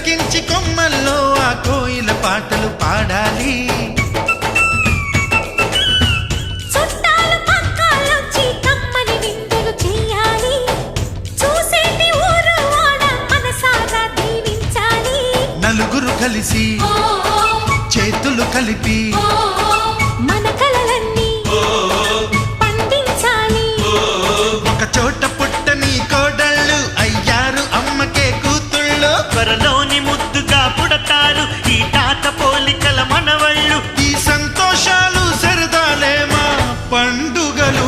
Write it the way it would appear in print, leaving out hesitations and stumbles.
చెలకించి కొమ్మల్లో ఆ కోయిల పాటలు పాడాలి. చుట్టాలు పక్కాలొచ్చి కమ్మని విందులు చెయ్యాలి. చూసేటి ఊరు వాడ మనసారా దీవించాలి. నలుగురు కలిసి చేతులు కలిపి మన కలలన్నీ పండించాలి. ఒక చోట పుట్టని కోడళ్ళు అయ్యారు అమ్మకే కూతుళ్ళు. త్వరలోని ముద్దుగా పుడతారు ఈ తాత పోలికల మనవళ్ళు. ఈ సంతోషాలు సరదాలే మా పండుగలు.